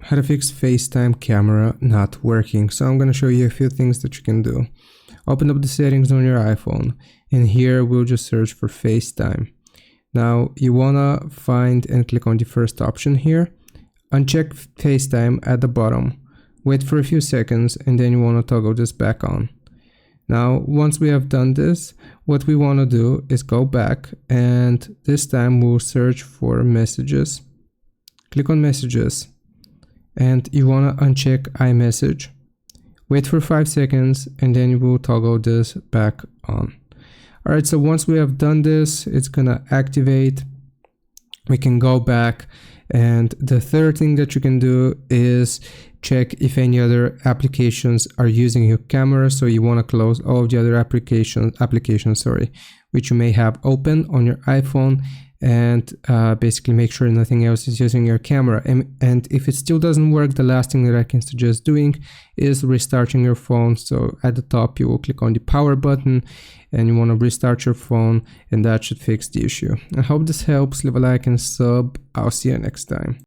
how to fix FaceTime camera not working. So I'm going to show you a few things that you can do. Open up the settings on your iPhone, and here we'll just search for FaceTime. Now you want to find and click on the first option here. Uncheck FaceTime at the bottom. Wait for a few seconds, and then you want to toggle this back on. Now, once we have done this, what we want to do is go back, and this time we'll search for messages. Click on messages, and you want to uncheck iMessage. Wait for 5 seconds, and then you will toggle this back on. Alright, so once we have done this, it's gonna activate. We can go back, and the third thing that you can do is check if any other applications are using your camera. So you want to close all of the other applications which you may have open on your iPhone, and basically make sure nothing else is using your camera. And if it still doesn't work, the last thing that I can suggest doing is restarting your phone. So at the top you will click on the power button, and you want to restart your phone, and that should fix the issue. I hope this helps. Leave a like and sub. I'll see you next time.